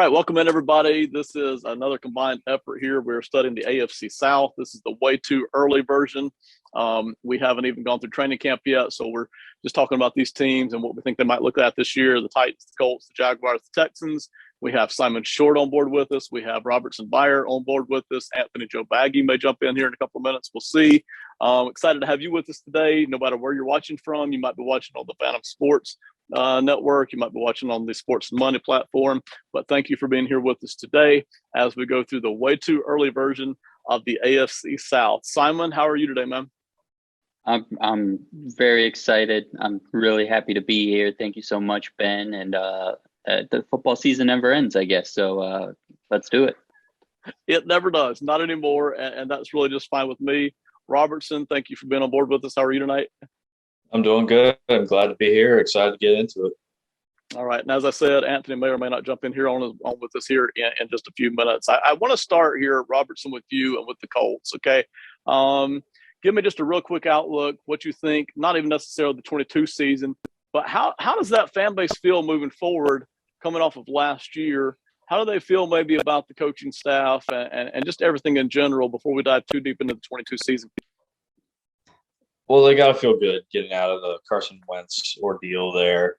right, welcome in everybody. This is another combined effort here. We're studying the AFC South. This is the way too early version. We haven't even gone through training camp yet, so we're just talking about these teams and what we think they might look at this year. The Titans, the Colts, the Jaguars, the Texans. We have Simon Shortt on board with us. We have Robertson Vier on board with us. Anthony Joe Baggy may jump in here in a couple of minutes. We'll see. Excited to have you with us today. No matter where you're watching from, you might be watching on the Fantom Sports network. You might be watching on the Sports Money platform. But thank you for being here with us today as we go through the way too early version of the AFC South. Simon, how are you today, man? I'm very excited. I'm really happy to be here. Thank you so much, Ben. And the football season never ends, I guess. So let's do it. It never does, not anymore, and that's really just fine with me. Robertson, thank you for being on board with us. How are you tonight? I'm doing good. I'm glad to be here. Excited to get into it. All right. And as I said, Anthony may or may not jump in here on with us here in just a few minutes. I want to start here, Robertson, with you and with the Colts, okay? Give me just a real quick outlook, what you think, not even necessarily the 22 season, but how does that fan base feel moving forward coming off of last year? How do they feel maybe about the coaching staff and just everything in general before we dive too deep into the 22 season? Well, they got to feel good getting out of the Carson Wentz ordeal there.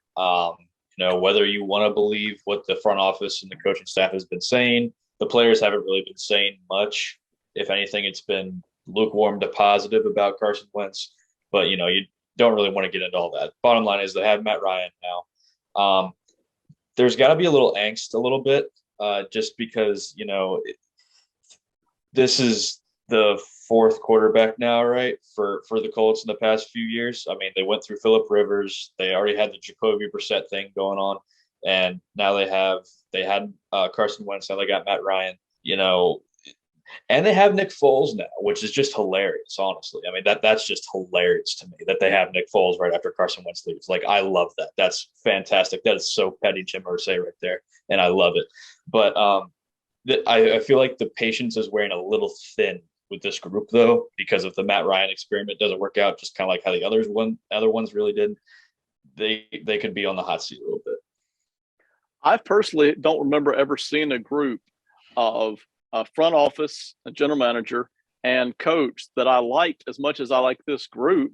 Whether you want to believe what the front office and the coaching staff has been saying, the players haven't really been saying much. If anything, it's been lukewarm to positive about Carson Wentz. But, you don't really want to get into all that. Bottom line is they have Matt Ryan now. There's got to be a little angst a little bit just because, this is the fourth quarterback now, right, for the Colts in the past few years. I mean, they went through Phillip Rivers. They already had the Jacoby Brissett thing going on. And now they had Carson Wentz. Now they got Matt Ryan, and they have Nick Foles now, which is just hilarious, honestly. I mean, that's just hilarious to me that they have Nick Foles right after Carson Wentz leaves. Like, I love that. That's fantastic. That is so petty Jim Irsay right there, and I love it. But I feel like the patience is wearing a little thin with this group, though, because if the Matt Ryan experiment doesn't work out, just kind of like how the other ones really did, they could be on the hot seat a little bit. I personally don't remember ever seeing a group of a front office, a general manager, and coach that I liked as much as I like this group,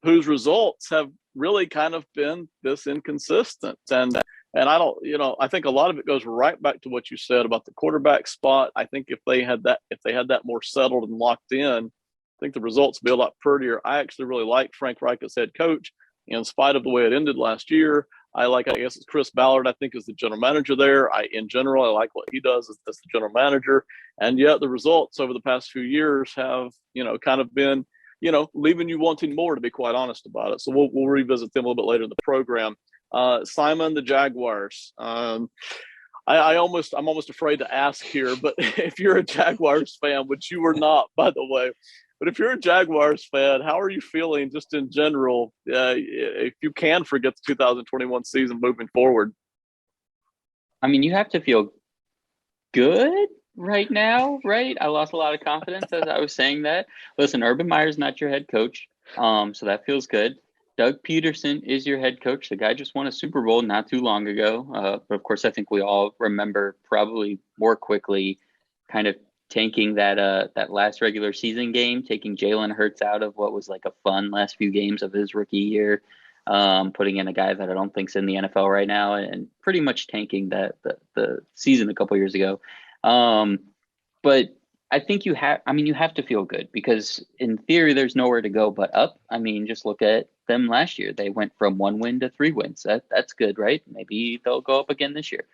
whose results have really kind of been this inconsistent. And I don't, I think a lot of it goes right back to what you said about the quarterback spot. I think if they had that more settled and locked in, I think the results would be a lot prettier. I actually really like Frank Reich as head coach, in spite of the way it ended last year. I guess it's Chris Ballard, I think, is the general manager there. In general, I like what he does as the general manager. And yet the results over the past few years have, kind of been, leaving you wanting more, to be quite honest about it. So we'll revisit them a little bit later in the program. Simon, the Jaguars. I'm almost afraid to ask here, but if you're a Jaguars fan, which you were not, by the way, but if you're a Jaguars fan, how are you feeling just in general, if you can forget the 2021 season moving forward? I mean, you have to feel good right now, right? I lost a lot of confidence as I was saying that. Listen, Urban Meyer's not your head coach, so that feels good. Doug Peterson is your head coach. The guy just won a Super Bowl not too long ago. But of course, I think we all remember probably more quickly kind of tanking that last regular season game, taking Jalen Hurts out of what was like a fun last few games of his rookie year, putting in a guy that I don't think's in the NFL right now, and pretty much tanking the season a couple years ago. But I think you have to feel good because in theory, there's nowhere to go but up. I mean, just look at them last year. They went from 1 win to 3 wins. That's good, right? Maybe they'll go up again this year.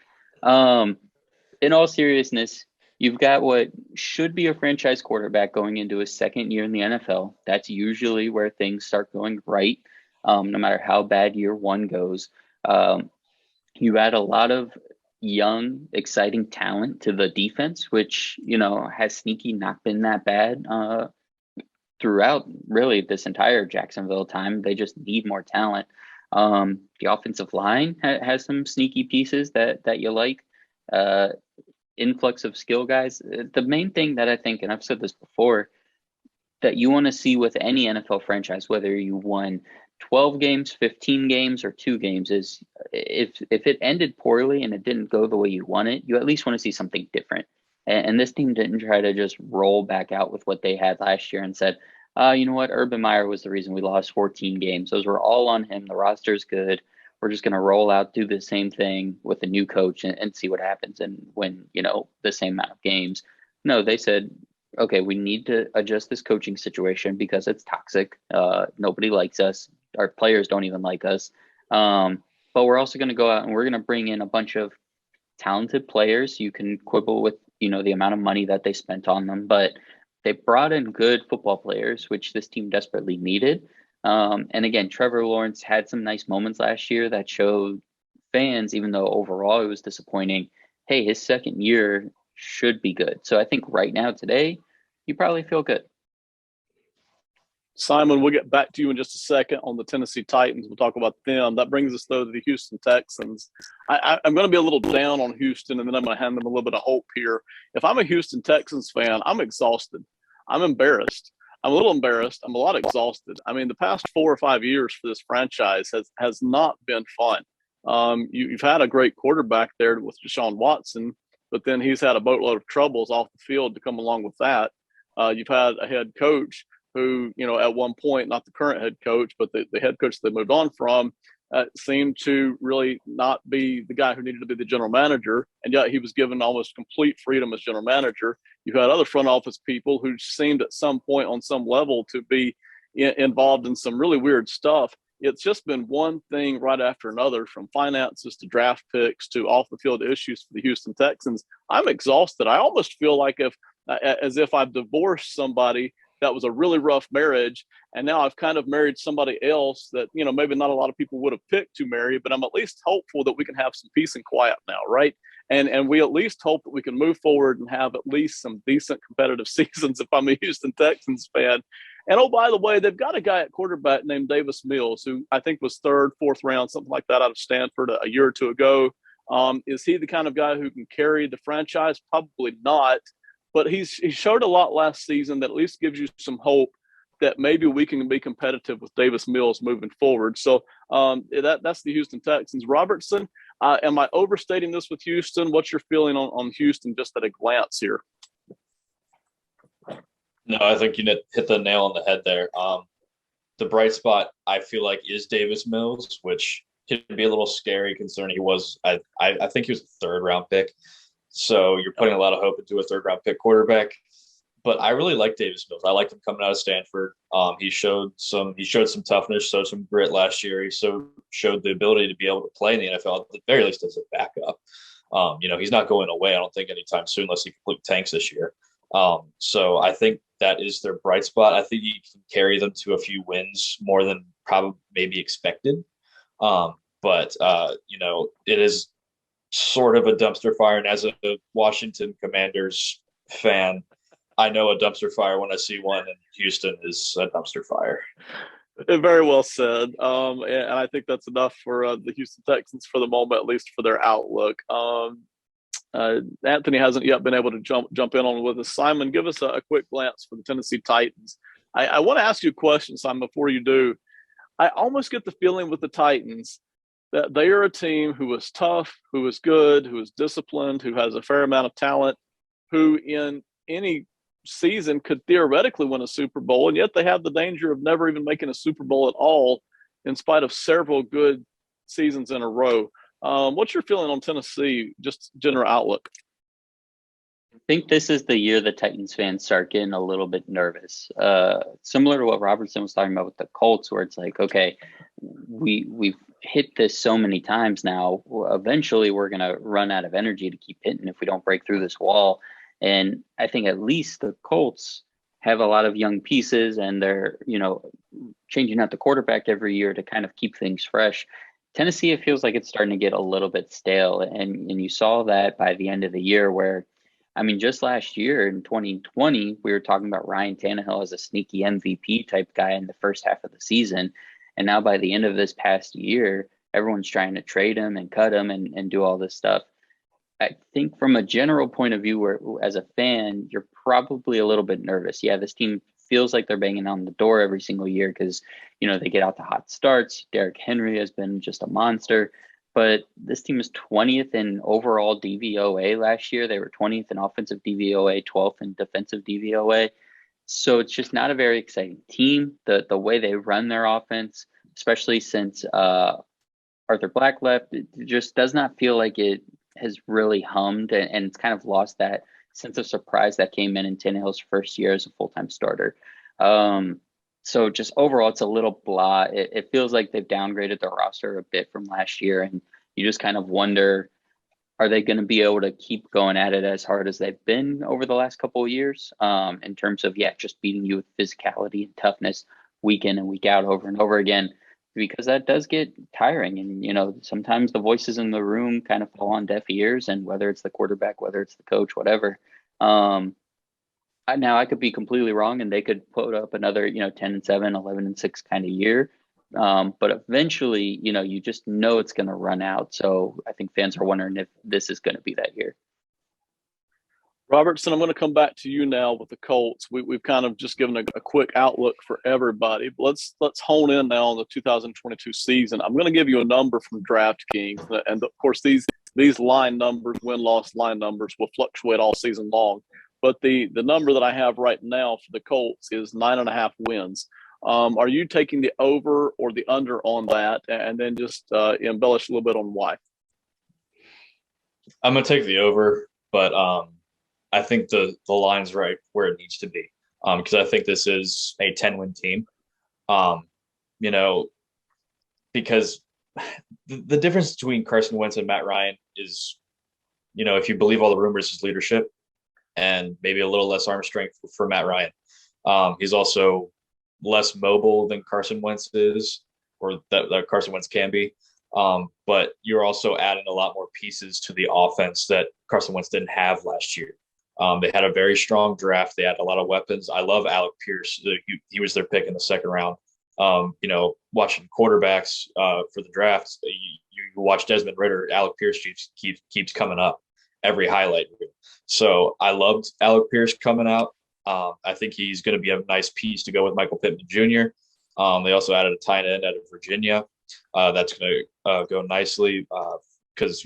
In all seriousness, you've got what should be a franchise quarterback going into his second year in the NFL. That's usually where things start going right, no matter how bad year one goes. You add a lot of young, exciting talent to the defense, which, has sneaky not been that bad throughout really this entire Jacksonville time. They just need more talent. The offensive line has some sneaky pieces that you like. Influx of skill guys. The main thing that I think, and I've said this before, that you want to see with any NFL franchise, whether you won 12 games, 15 games, or 2 games is if it ended poorly and it didn't go the way you want it, you at least want to see something different. And this team didn't try to just roll back out with what they had last year and said, you know what, Urban Meyer was the reason we lost 14 games. Those were all on him. The roster's good. We're just going to roll out, do the same thing with a new coach and see what happens and win, the same amount of games. No, they said, okay, we need to adjust this coaching situation because it's toxic. Nobody likes us. Our players don't even like us. But we're also going to go out and we're going to bring in a bunch of talented players. You can quibble with, the amount of money that they spent on them, but they brought in good football players, which this team desperately needed. And again, Trevor Lawrence had some nice moments last year that showed fans, even though overall it was disappointing, hey, his second year should be good. So I think right now, today, you probably feel good. Simon, we'll get back to you in just a second on the Tennessee Titans. We'll talk about them. That brings us, though, to the Houston Texans. I'm going to be a little down on Houston, and then I'm going to hand them a little bit of hope here. If I'm a Houston Texans fan, I'm exhausted. I'm embarrassed. I'm a little embarrassed. I'm a lot exhausted. I mean, the past 4 or 5 years for this franchise has not been fun. You've had a great quarterback there with Deshaun Watson, but then he's had a boatload of troubles off the field to come along with that. You've had a head coach who, at one point, not the current head coach, but the head coach they moved on from, seemed to really not be the guy who needed to be the general manager. And yet he was given almost complete freedom as general manager. You had other front office people who seemed at some point on some level to be involved in some really weird stuff. It's just been one thing right after another, from finances to draft picks to off the field issues for the Houston Texans. I'm exhausted. I almost feel like as if I've divorced somebody that was a really rough marriage, and now I've kind of married somebody else that, maybe not a lot of people would have picked to marry, but I'm at least hopeful that we can have some peace and quiet now, right? And we at least hope that we can move forward and have at least some decent competitive seasons if I'm a Houston Texans fan. And, oh, by the way, they've got a guy at quarterback named Davis Mills, who I think was 3rd, 4th round, something like that, out of Stanford a year or two ago. Is he the kind of guy who can carry the franchise? Probably not. But he showed a lot last season that at least gives you some hope that maybe we can be competitive with Davis Mills moving forward. So that's the Houston Texans. Robertson, am I overstating this with Houston? What's your feeling on Houston just at a glance here? No, I think you hit the nail on the head there. The bright spot, I feel like, is Davis Mills, which can be a little scary concerning he was, I think he was a 3rd round pick. So you're putting a lot of hope into a 3rd round pick quarterback. But I really like Davis Mills. I liked him coming out of Stanford. He showed some toughness, showed some grit last year. He showed the ability to be able to play in the NFL, at the very least as a backup. He's not going away, I don't think, anytime soon, unless he completely tanks this year. So I think that is their bright spot. I think he can carry them to a few wins more than probably maybe expected. But it is sort of a dumpster fire. And as a Washington Commanders fan, I know a dumpster fire when I see one, and Houston is a dumpster fire. Very well said. And I think that's enough for the Houston Texans for the moment, at least for their outlook. Anthony hasn't yet been able to jump in on with us. Simon, give us a quick glance for the Tennessee Titans. I want to ask you a question, Simon, before you do. I almost get the feeling with the Titans that they are a team who is tough, who is good, who is disciplined, who has a fair amount of talent, who in any season could theoretically win a Super Bowl, and yet they have the danger of never even making a Super Bowl at all, in spite of several good seasons in a row. What's your feeling on Tennessee, just general outlook? I think this is the year the Titans fans start getting a little bit nervous. Similar to what Robertson was talking about with the Colts, where it's like, okay, we've hit this so many times now. Eventually, we're going to run out of energy to keep hitting if we don't break through this wall. And I think at least the Colts have a lot of young pieces, and they're, changing out the quarterback every year to kind of keep things fresh. Tennessee, it feels like it's starting to get a little bit stale. And you saw that by the end of the year where, just last year in 2020, we were talking about Ryan Tannehill as a sneaky MVP type guy in the first half of the season. And now by the end of this past year, everyone's trying to trade him and cut him and do all this stuff. I think from a general point of view, where as a fan, you're probably a little bit nervous. Yeah, this team feels like they're banging on the door every single year because, they get out to hot starts. Derrick Henry has been just a monster. But this team is 20th in overall DVOA last year. They were 20th in offensive DVOA, 12th in defensive DVOA. So it's just not a very exciting team. The way they run their offense, especially since Arthur Black left, it just does not feel like it has really hummed, and it's kind of lost that sense of surprise that came in Tannehill's first year as a full-time starter. So just overall, it's a little blah. It feels like they've downgraded their roster a bit from last year, and you just kind of wonder, are they going to be able to keep going at it as hard as they've been over the last couple of years, in terms of, just beating you with physicality and toughness week in and week out over and over again, because that does get tiring. And, sometimes the voices in the room kind of fall on deaf ears, and whether it's the quarterback, whether it's the coach, whatever. Now I could be completely wrong, and they could put up another, 10-7, 11-6 kind of year. But eventually, you just know it's going to run out. So I think fans are wondering if this is going to be that year. Robertson, I'm going to come back to you now with the Colts. We've kind of just given a quick outlook for everybody. But let's hone in now on the 2022 season. I'm going to give you a number from DraftKings, and of course these line numbers, win-loss line numbers, will fluctuate all season long. But the number that I have right now for the Colts is 9.5 wins. Are you taking the over or the under on that? And then just embellish a little bit on why. I'm going to take the over, but I think the line's right where it needs to be, because I think this is a 10-win team. Because the difference between Carson Wentz and Matt Ryan is, if you believe all the rumors, his leadership and maybe a little less arm strength for Matt Ryan. He's also less mobile than Carson Wentz is, or that Carson Wentz can be. But you're also adding a lot more pieces to the offense that Carson Wentz didn't have last year. They had a very strong draft. They had a lot of weapons. I love Alec Pierce. He was their pick in the second round. Watching quarterbacks for the draft, you watch Desmond Ridder, Alec Pierce keeps coming up every highlight. So I loved Alec Pierce coming out. I think he's going to be a nice piece to go with Michael Pittman Jr. They also added a tight end out of Virginia. That's going to go nicely because,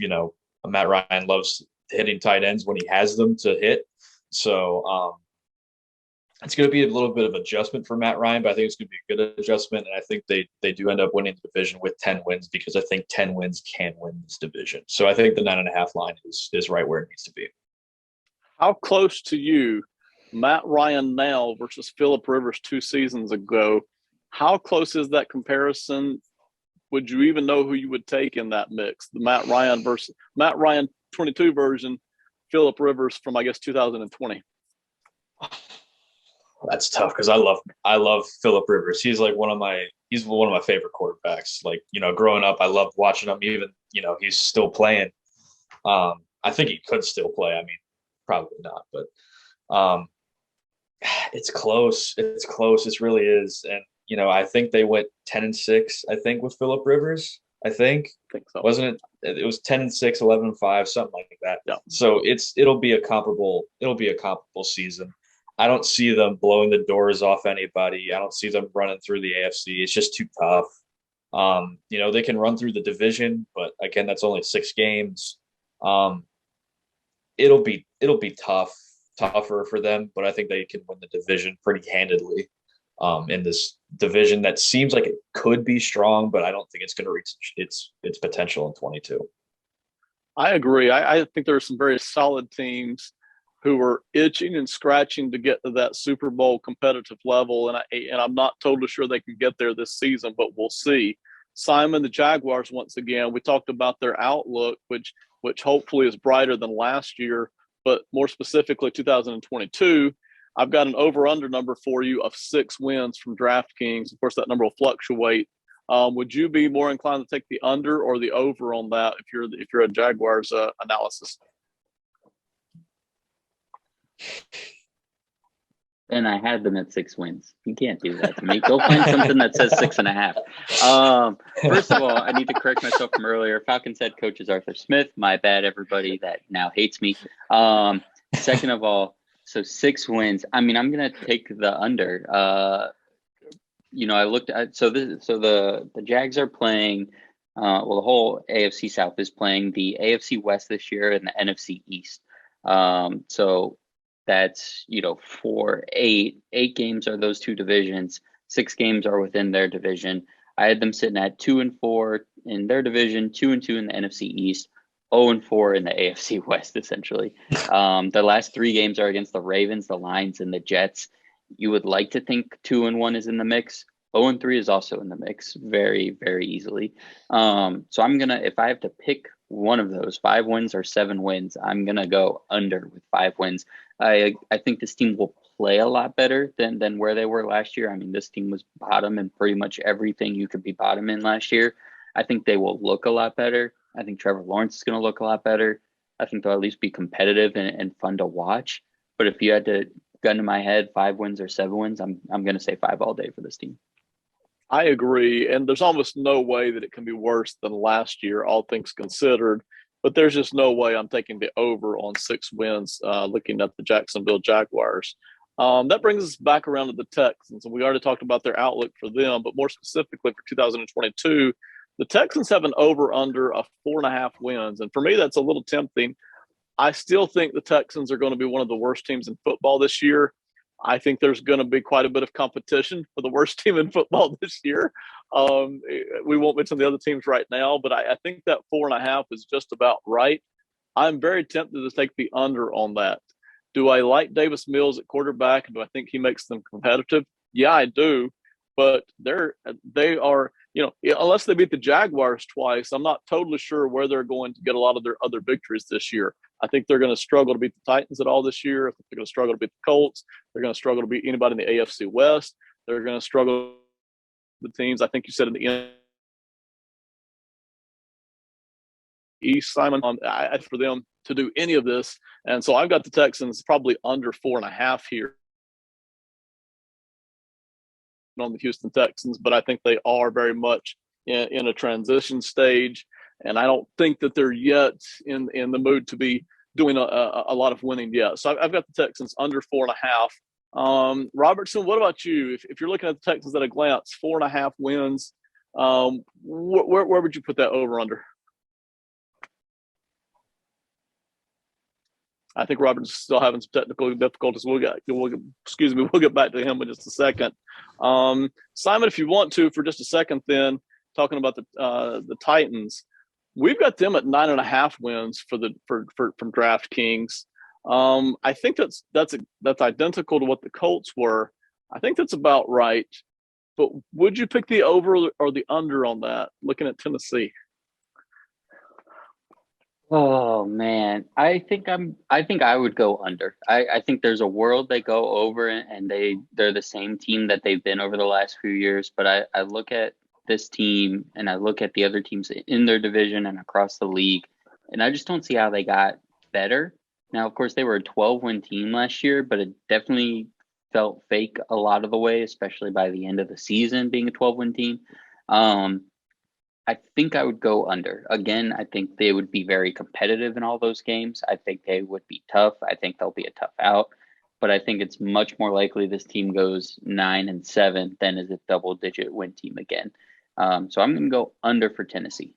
Matt Ryan loves hitting tight ends when he has them to hit. So it's going to be a little bit of adjustment for Matt Ryan, but I think it's going to be a good adjustment. And I think they do end up winning the division with 10 wins, because I think 10 wins can win this division. So I think the 9.5 line is right where it needs to be. How close to you, Matt Ryan now versus Phillip Rivers 2 seasons ago, how close is that comparison? Would you even know who you would take in that mix? The Matt Ryan 22 version, Phillip Rivers from, I guess, 2020. That's tough, because I love Phillip Rivers. He's one of my favorite quarterbacks. Growing up, I loved watching him. Even he's still playing. I think he could still play. I mean, probably not, but it's close. It's close. It really is. And I think they went 10-6. I think with Phillip Rivers. I think so. Wasn't it? It was 10-6, 11-5, something like that. Yeah. So it'll be a comparable season. I don't see them blowing the doors off anybody. I don't see them running through the AFC. It's just too tough. They can run through the division, but again, that's only 6 games. It'll be tougher for them, but I think they can win the division pretty handedly. In this division that seems like it could be strong, but I don't think it's going to reach its potential in 22. I agree. I think there are some very solid teams who are itching and scratching to get to that Super Bowl competitive level, and I'm not totally sure they can get there this season, but we'll see. Simon, the Jaguars, once again, we talked about their outlook, which hopefully is brighter than last year, but more specifically 2022. I've got an over-under number for you of 6 wins from DraftKings. Of course, that number will fluctuate. Would you be more inclined to take the under or the over on that if you're a Jaguars analysis? And I had them at 6 wins. You can't do that to me. Go find something that says 6.5. First of all, I need to correct myself from earlier. Falcons head coach is Arthur Smith. My bad, everybody that now hates me. Second of all, So 6 wins. I mean, I'm gonna take the under. I looked at the Jags are playing. The whole AFC South is playing the AFC West this year and the NFC East. So that's 8 games are those two divisions. 6 games are within their division. I had them sitting at 2-4 in their division, 2-2 in the NFC East, 0-4 in the AFC West, essentially. The last 3 games are against the Ravens, the Lions, and the Jets. You would like to think 2-1 is in the mix. 0-3 is also in the mix very, very easily. So I'm going to, if I have to pick one of those, 5 wins or 7 wins, I'm going to go under with 5 wins. I think this team will play a lot better than where they were last year. I mean, this team was bottom in pretty much everything you could be bottom in last year. I think they will look a lot better. I think Trevor Lawrence is going to look a lot better. I think they'll at least be competitive and fun to watch. But if you had to gun to my head, 5 wins or 7 wins, I'm going to say 5 all day for this team. I agree. And there's almost no way that it can be worse than last year, all things considered. But there's just no way I'm taking the over on 6 wins looking at the Jacksonville Jaguars. That brings us back around to the Texans. And we already talked about their outlook for them, but more specifically for 2022, the Texans have an over-under of 4.5 wins. And for me, that's a little tempting. I still think the Texans are going to be one of the worst teams in football this year. I think there's going to be quite a bit of competition for the worst team in football this year. We won't mention the other teams right now, but I think that 4.5 is just about right. I'm very tempted to take the under on that. Do I like Davis Mills at quarterback? And do I think he makes them competitive? Yeah, I do. But they are, unless they beat the Jaguars twice, I'm not totally sure where they're going to get a lot of their other victories this year. I think they're going to struggle to beat the Titans at all this year. I think they're going to struggle to beat the Colts. They're going to struggle to beat anybody in the AFC West. They're going to struggle with the teams. I think you said in the East, Simon, for them to do any of this. And so I've got the Texans probably under 4.5 here on the Houston Texans, but I think they are very much in a transition stage. And I don't think that they're yet in the mood to be doing a lot of winning yet. So I've got the Texans under 4.5. Robertson, what about you? If you're looking at the Texans at a glance, 4.5 wins, where would you put that over under? I think Robert's still having some technical difficulties. We'll get back to him in just a second. Simon, if you want to, for just a second, then talking about the Titans, we've got them at 9.5 wins from DraftKings. I think that's identical to what the Colts were. I think that's about right. But would you pick the over or the under on that? Looking at Tennessee. Oh man, I think I would go under. I think there's a world they go over and they're the same team that they've been over the last few years. But I look at this team and I look at the other teams in their division and across the league, and I just don't see how they got better. Now, of course, they were a 12-win team last year, but it definitely felt fake a lot of the way, especially by the end of the season being a 12-win team. I think I would go under. Again, I think they would be very competitive in all those games. I think they would be tough. I think they'll be a tough out. But I think it's much more likely this team goes 9-7 than is a double-digit win team again. So I'm going to go under for Tennessee.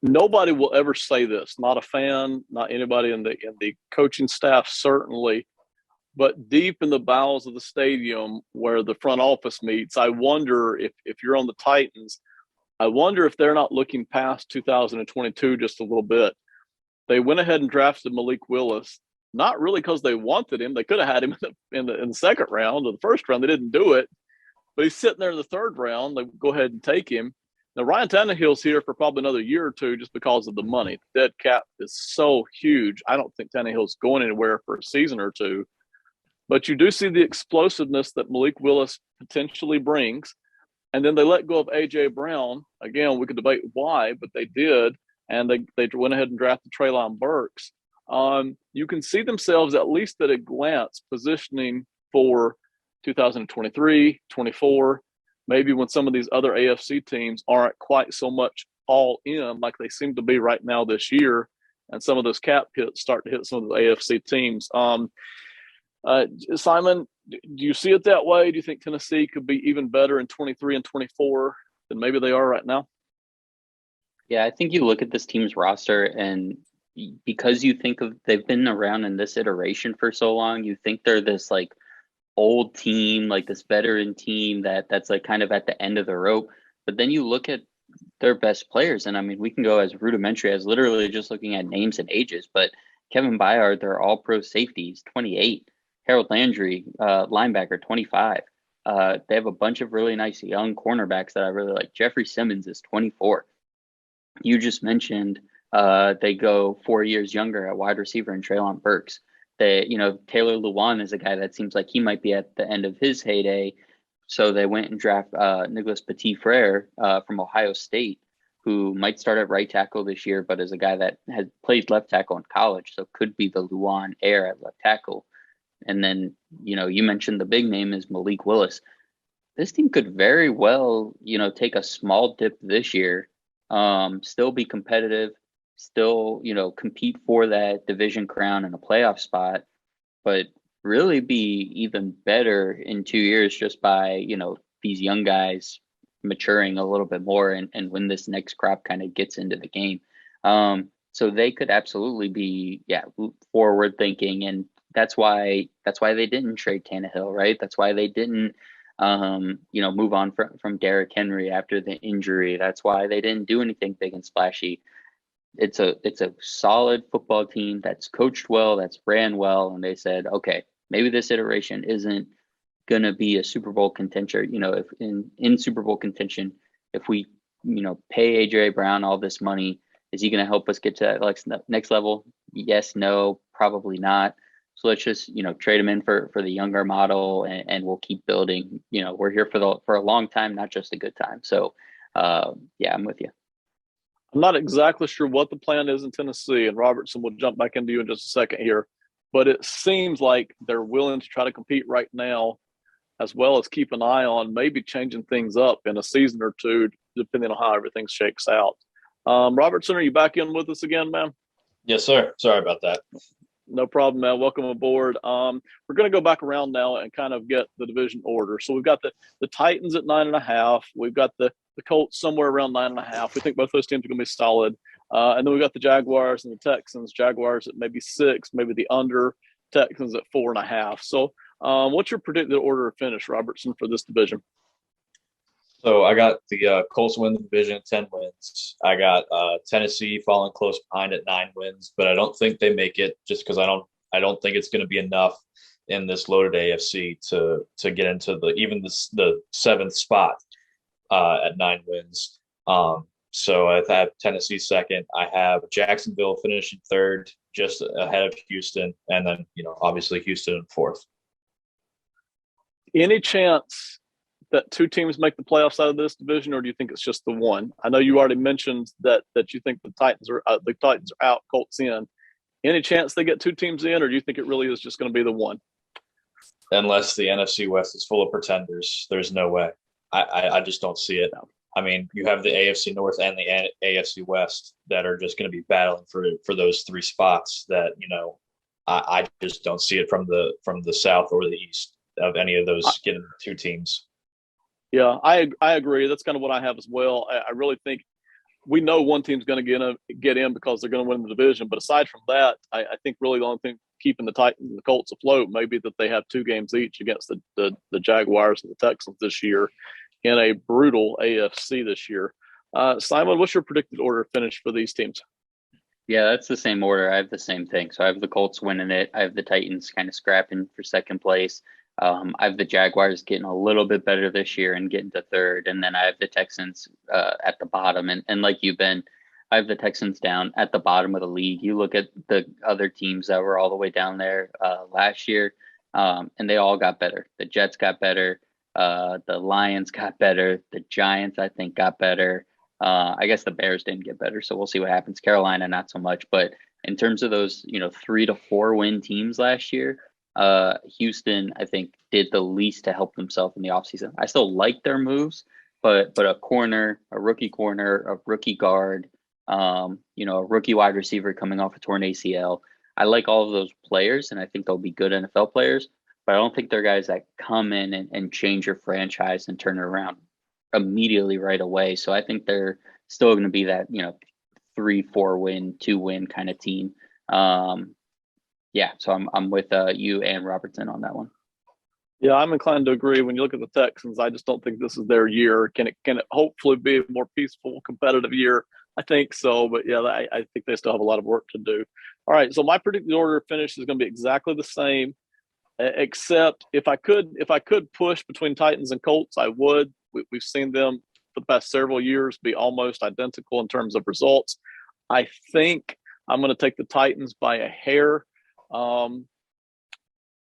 Nobody will ever say this. Not a fan, not anybody in the coaching staff, certainly. But deep in the bowels of the stadium where the front office meets, I wonder if you're on the Titans, I wonder if they're not looking past 2022 just a little bit. They went ahead and drafted Malik Willis, not really because they wanted him. They could have had him in the second round or the first round. They didn't do it. But he's sitting there in the third round. They go ahead and take him. Now, Ryan Tannehill's here for probably another year or two just because of the money. The dead cap is so huge. I don't think Tannehill's going anywhere for a season or two. But you do see the explosiveness that Malik Willis potentially brings. And then they let go of A.J. Brown. Again, we could debate why, but they did. And they went ahead and drafted Treylon Burks. You can see themselves, at least at a glance, positioning for 2023, 24, maybe when some of these other AFC teams aren't quite so much all in like they seem to be right now this year, and some of those cap hits start to hit some of the AFC teams. Simon, do you see it that way? Do you think Tennessee could be even better in 23 and 24 than maybe they are right now? Yeah, I think you look at this team's roster, and because you think of they've been around in this iteration for so long, you think they're this like old team, like this veteran team that's like kind of at the end of the rope. But then you look at their best players, and I mean, we can go as rudimentary as literally just looking at names and ages. But Kevin Byard, they're all pro safeties, 28. Harold Landry, linebacker, 25. They have a bunch of really nice young cornerbacks that I really like. Jeffrey Simmons is 24. You just mentioned they go 4 years younger at wide receiver in Treylon Burks. Taylor Lewan is a guy that seems like he might be at the end of his heyday. So they went and draft Nicholas Petit-Frere from Ohio State, who might start at right tackle this year, but is a guy that has played left tackle in college, so could be the Lewan heir at left tackle. And then, you mentioned the big name is Malik Willis. This team could very well, take a small dip this year, still be competitive, still, compete for that division crown and a playoff spot, but really be even better in 2 years just by, these young guys maturing a little bit more and when this next crop kind of gets into the game. So they could absolutely be, forward thinking. And that's why they didn't trade Tannehill, right? That's why they didn't, move on from Derrick Henry after the injury. That's why they didn't do anything big and splashy. It's a solid football team that's coached well, that's ran well, and they said, okay, maybe this iteration isn't going to be a Super Bowl contention. If in Super Bowl contention, if we pay AJ Brown all this money, is he going to help us get to that next level? Yes, no, probably not. So let's just trade him in for the younger model, and we'll keep building. We're here for a long time, not just a good time. So I'm with you. I'm not exactly sure what the plan is in Tennessee, and Robertson will jump back into you in just a second here. But it seems like they're willing to try to compete right now, as well as keep an eye on maybe changing things up in a season or two, depending on how everything shakes out. Robertson, are you back in with us again, man? Yes, sir. Sorry about that. No problem, man. Welcome aboard. We're going to go back around now and kind of get the division order. So we've got the Titans at 9.5. We've got the Colts somewhere around 9.5. We think both those teams are going to be solid. And then we've got the Jaguars and the Texans. Jaguars at maybe 6, maybe the under. Texans at 4.5. So what's your predicted order of finish, Robertson, for this division? So I got the Colts win the division at 10 wins. I got Tennessee falling close behind at 9 wins, but I don't think they make it just because I don't think it's going to be enough in this loaded AFC to get into the 7th spot at 9 wins. So I have Tennessee second. I have Jacksonville finishing third, just ahead of Houston, and then obviously Houston in fourth. Any chance that 2 teams make the playoffs out of this division, or do you think it's just the one? I know you already mentioned that you think the Titans are out, Colts in. Any chance they get 2 teams in, or do you think it really is just going to be the one? Unless the NFC West is full of pretenders, there's no way. I just don't see it. No. I mean, you have the AFC North and the AFC West that are just going to be battling for those 3 spots. That I just don't see it from the South or the East of any of those getting 2 teams. Yeah, I agree. That's kind of what I have as well. I really think we know one team's going to get in because they're going to win the division. But aside from that, I think really the only thing keeping the Titans and the Colts afloat may be that they have 2 games each against the Jaguars and the Texans this year in a brutal AFC this year. Simon, what's your predicted order of finish for these teams? Yeah, that's the same order. I have the same thing. So I have the Colts winning it. I have the Titans kind of scrapping for second place. I have the Jaguars getting a little bit better this year and getting to third. And then I have the Texans at the bottom. And like you've been, I have the Texans down at the bottom of the league. You look at the other teams that were all the way down there last year, and they all got better. The Jets got better. The Lions got better. The Giants, I think, got better. I guess the Bears didn't get better, so we'll see what happens. Carolina, not so much. But in terms of those, 3 to 4 win teams last year, Houston, I think, did the least to help themselves in the offseason. I still like their moves, but a rookie corner, a rookie guard, a rookie wide receiver coming off a torn ACL. I like all of those players, and I think they'll be good NFL players, but I don't think they're guys that come in and change your franchise and turn it around immediately right away. So I think they're still going to be that, 3-4 win, 2-win kind of team. So I'm with you and Robertson on that one. Yeah, I'm inclined to agree. When you look at the Texans, I just don't think this is their year. Can it hopefully be a more peaceful, competitive year? I think so, but yeah, I think they still have a lot of work to do. All right, so my predicted order of finish is going to be exactly the same, except if I could push between Titans and Colts, I would. We've seen them for the past several years be almost identical in terms of results. I think I'm going to take the Titans by a hair.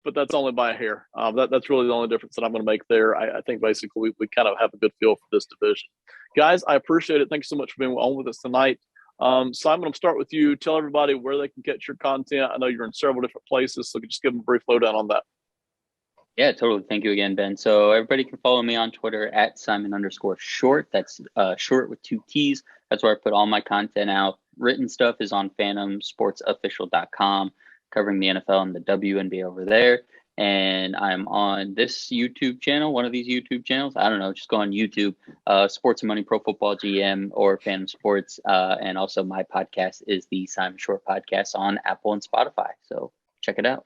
But that's only by a hair. That's really the only difference that I'm going to make there. I think basically we kind of have a good feel for this division. Guys, I appreciate it. Thank you so much for being on with us tonight. Simon, I'm start with you. Tell everybody where they can get your content. I know you're in several different places, so just give them a brief lowdown on that. Yeah, totally. Thank you again, Ben. So everybody can follow me on Twitter at Simon_Shortt. That's Short with 2 T's. That's where I put all my content out. Written stuff is on fantomsportsofficial.com, covering the NFL and the WNBA over there. And I'm on this YouTube channel, one of these YouTube channels. I don't know, just go on YouTube, Sports and Money Pro Football GM or Fantom Sports. And also my podcast is the Simon Shortt Podcast on Apple and Spotify. So check it out.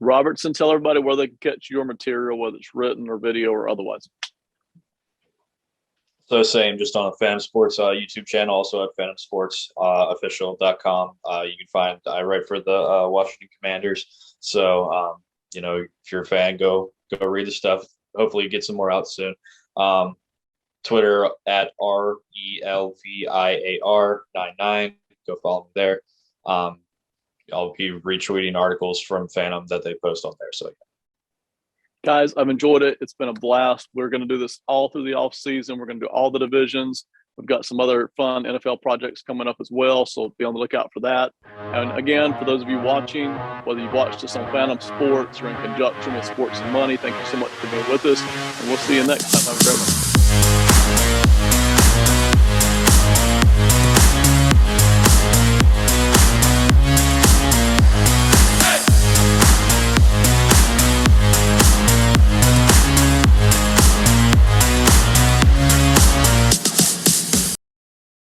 Robertson, tell everybody where they can catch your material, whether it's written or video or otherwise. So same, just on the Fantom Sports YouTube channel, also at fantomsportsofficial.com. You can find, I write for the Washington Commanders. So, if you're a fan, go read the stuff. Hopefully get some more out soon. Twitter at RELVIAR99. Go follow me there. I'll be retweeting articles from Fantom that they post on there. So, guys, I've enjoyed it. It's been a blast. We're going to do this all through the off season. We're going to do all the divisions. We've got some other fun NFL projects coming up as well, so be on the lookout for that. And again, for those of you watching, whether you've watched us on Fantom Sports or in conjunction with Sports and Money, thank you so much for being with us, and we'll see you next time. Have a great one.